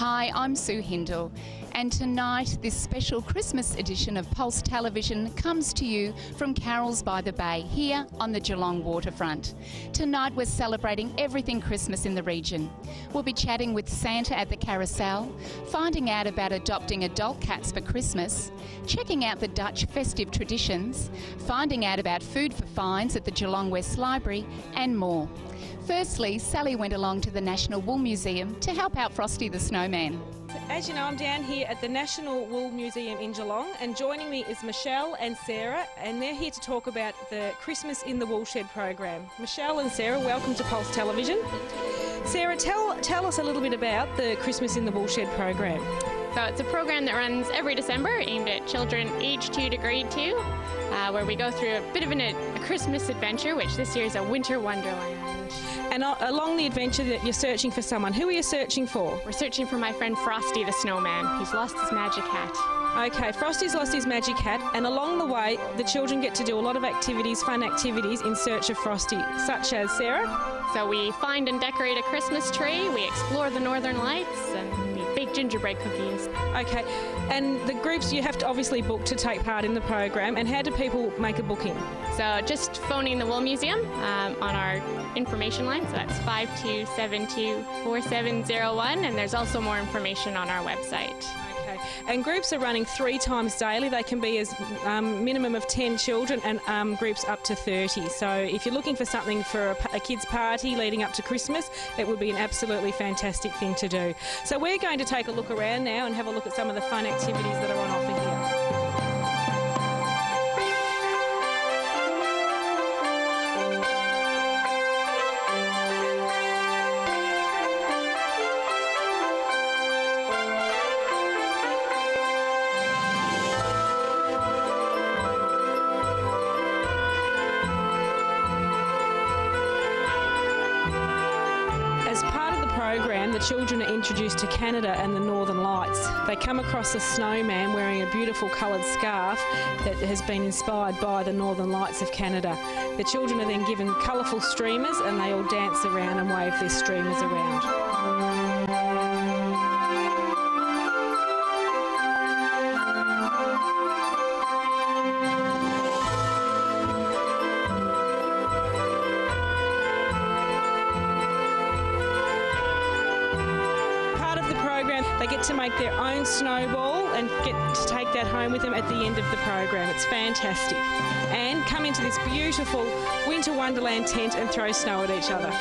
Hi, I'm Sue Hindle, and tonight this special Christmas edition of Pulse Television comes to you from Carols by the Bay here on the Geelong Waterfront. Tonight we're celebrating everything Christmas in the region. We'll be chatting with Santa at the carousel, finding out about adopting adult cats for Christmas, checking out the Dutch festive traditions, finding out about food for fines at the Geelong West Library and more. Firstly, Sally went along to the National Wool Museum to help out Frosty the Snowman. As you know, I'm down here at the National Wool Museum in Geelong, and joining me is Michelle and Sarah, and they're here to talk about the Christmas in the Woolshed program. Michelle and Sarah, welcome to Pulse Television. Sarah, tell us a little bit about the Christmas in the Woolshed program. So it's a program that runs every December aimed at children age 2 to grade 2, where we go through a bit of a Christmas adventure, which this year is a winter wonderland. And along the adventure that you're searching for someone, who are you searching for? We're searching for my friend Frosty the Snowman. He's lost his magic hat. Okay, Frosty's lost his magic hat, and along the way the children get to do a lot of activities, fun activities in search of Frosty, such as, Sarah? So we find and decorate a Christmas tree, we explore the northern lights, and we bake gingerbread cookies. Okay, and the groups you have to obviously book to take part in the program, and how do people make a booking? So just phoning the Wool Museum on our information line, so that's 52724701, and there's also more information on our website. Okay, and groups are running 3 times daily. They can be as minimum of 10 children and groups up to 30. So if you're looking for something for a kid's party leading up to Christmas, it would be an absolutely fantastic thing to do. So we're going to take a look around now and have a look at some of the fun activities that are on offer here. The children are introduced to Canada and the Northern Lights. They come across a snowman wearing a beautiful coloured scarf that has been inspired by the Northern Lights of Canada. The children are then given colourful streamers and they all dance around and wave their streamers around. They get to make their own snowball and get to take that home with them at the end of the program. It's fantastic. And come into this beautiful winter wonderland tent and throw snow at each other.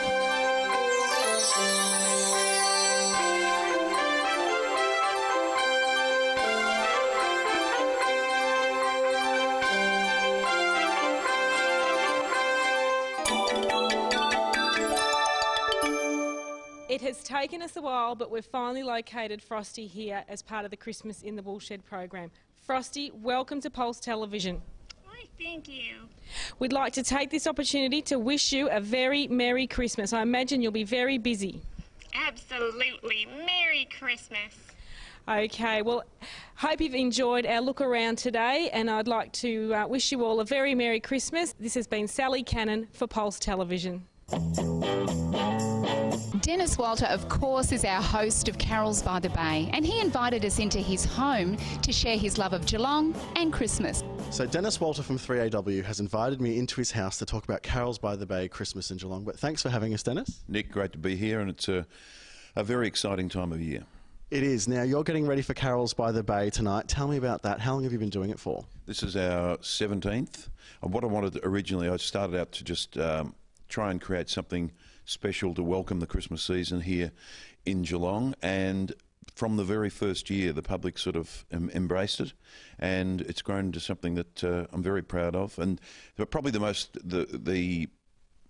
It has taken us a while, but we've finally located Frosty here as part of the Christmas in the Woolshed program. Frosty, welcome to Pulse Television. Why, thank you. We'd like to take this opportunity to wish you a very Merry Christmas. I imagine you'll be very busy. Absolutely. Merry Christmas. Okay, well, hope you've enjoyed our look around today, and I'd like to wish you all a very Merry Christmas. This has been Sally Cannon for Pulse Television. Denis Walter, of course, is our host of Carols by the Bay, and he invited us into his home to share his love of Geelong and Christmas. So Denis Walter from 3AW has invited me into his house to talk about Carols by the Bay, Christmas in Geelong. But thanks for having us, Denis. Nick, great to be here, and it's a very exciting time of year. It is. Now, you're getting ready for Carols by the Bay tonight. Tell me about that. How long have you been doing it for? This is our 17th. What I wanted originally, I started out to just try and create something special to welcome the Christmas season here in Geelong, and from the very first year the public sort of embraced it, and it's grown into something that I'm very proud of. And probably the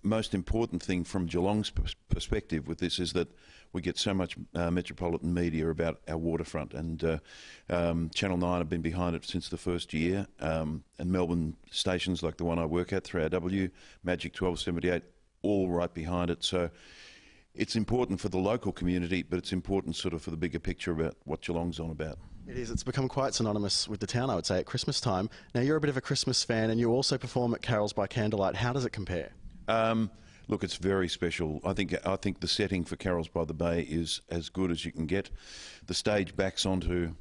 most important thing from Geelong's perspective with this is that we get so much metropolitan media about our waterfront, and Channel 9 have been behind it since the first year, and Melbourne stations like the one I work at, 3AW, Magic 1278, all right behind it. So it's important for the local community, but it's important sort of for the bigger picture about what Geelong's on about. It is. It's become quite synonymous with the town, I would say, at Christmas time. Now, you're a bit of a Christmas fan, and you also perform at Carols by Candlelight. How does it compare? Look, it's very special. I think the setting for Carols by the Bay is as good as you can get. The stage backs onto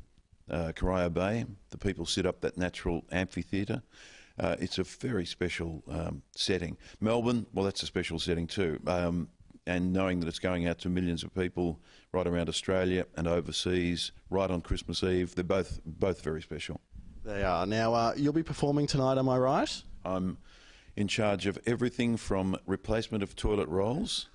Corio Bay. The people sit up that natural amphitheatre. It's a very special setting. Melbourne, well, that's a special setting too. And knowing that it's going out to millions of people right around Australia and overseas, right on Christmas Eve, they're both very special. They are. Now, you'll be performing tonight, am I right? I'm in charge of everything from replacement of toilet rolls,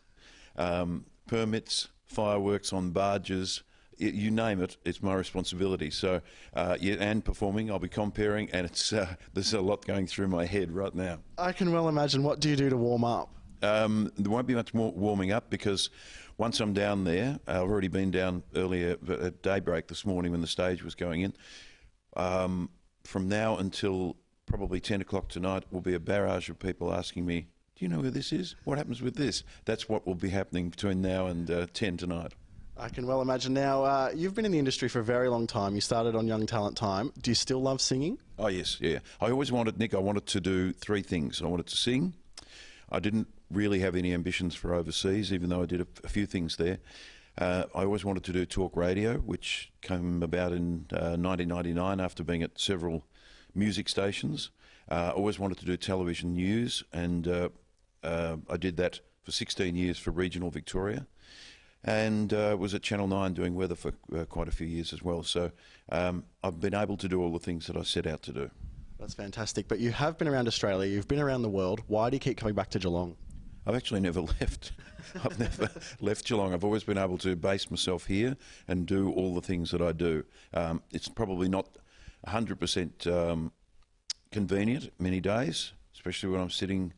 permits, fireworks on barges, you name it, it's my responsibility. So, and performing, I'll be comparing, and it's there's a lot going through my head right now. I can well imagine. What do you do to warm up? There won't be much more warming up because once I'm down there, I've already been down earlier at daybreak this morning when the stage was going in. From now until probably 10 o'clock tonight will be a barrage of people asking me, do you know where this is? What happens with this? That's what will be happening between now and 10 tonight. I can well imagine. Now, you've been in the industry for a very long time. You started on Young Talent Time. Do you still love singing? Oh, yes, yeah. I always wanted, Nick, I wanted to do three things. I wanted to sing. I didn't really have any ambitions for overseas, even though I did a few things there. I always wanted to do talk radio, which came about in 1999 after being at several music stations. I always wanted to do television news, and I did that for 16 years for regional Victoria, and was at Channel 9 doing weather for quite a few years as well. So I've been able to do all the things that I set out to do. That's fantastic. But you have been around Australia, you've been around the world. Why do you keep coming back to Geelong? I've actually never left. I've never left Geelong. I've always been able to base myself here and do all the things that I do. It's probably not 100% convenient many days, especially when I'm sitting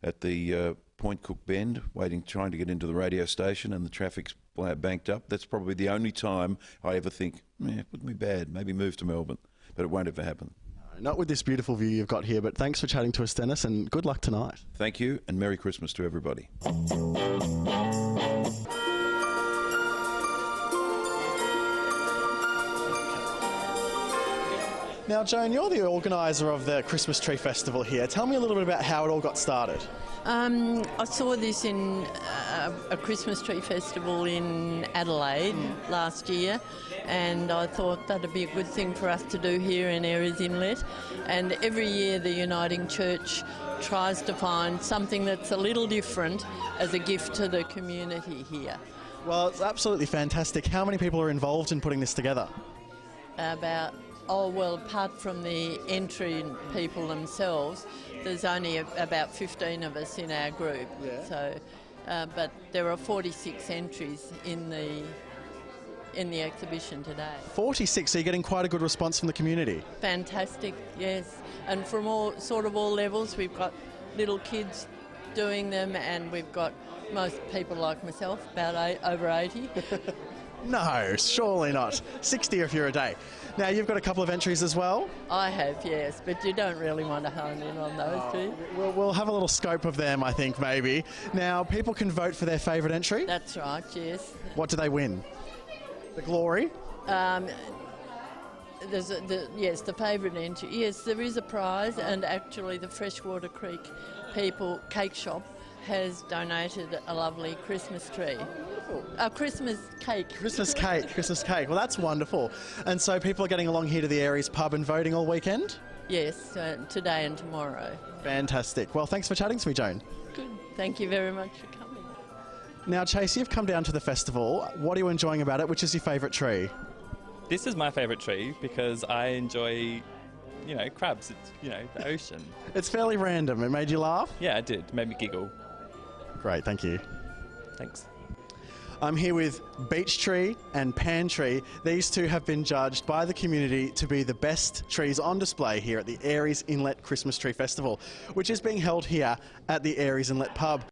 at the Point Cook Bend trying to get into the radio station and the traffic's banked up. That's probably the only time I ever think, it wouldn't be bad, maybe move to Melbourne. But it won't ever happen. Not with this beautiful view you've got here, but thanks for chatting to us, Denis, and good luck tonight. Thank you, and Merry Christmas to everybody. Now, Joan, you're the organiser of the Christmas Tree Festival here. Tell me a little bit about how it all got started. I saw this in a Christmas tree festival in Adelaide last year, and I thought that'd be a good thing for us to do here in Aireys Inlet. And every year the Uniting Church tries to find something that's a little different as a gift to the community here. Well, it's absolutely fantastic. How many people are involved in putting this together? Apart from the entry people themselves, there's only about 15 of us in our group. Yeah. So, but there are 46 entries in the exhibition today. 46, so you're getting quite a good response from the community. Fantastic, yes. And from all levels, we've got little kids doing them, and we've got most people like myself, about over 80. No, surely not. 60 if you're a day. Now, you've got a couple of entries as well? I have, yes, but you don't really want to hone in on those, do you? We'll have a little scope of them, I think, maybe. Now, people can vote for their favourite entry? That's right, yes. What do they win? The glory? Yes, the favourite entry. Yes, there is a prize, and actually the Freshwater Creek cake shop has donated a lovely Christmas tree. A Christmas cake. Christmas cake. Well, that's wonderful. And so people are getting along here to the Aireys pub and voting all weekend? Yes, today and tomorrow. Fantastic. Well, thanks for chatting to me, Joan. Good. Thank you very much for coming. Now, Chase, you've come down to the festival. What are you enjoying about it? Which is your favourite tree? This is my favourite tree because I enjoy, crabs. It's, the ocean. It's fairly random. It made you laugh? Yeah, it did. It made me giggle. Great, thank you. Thanks. I'm here with Beech Tree and Pan Tree. These two have been judged by the community to be the best trees on display here at the Aireys Inlet Christmas Tree Festival, which is being held here at the Aireys Inlet pub.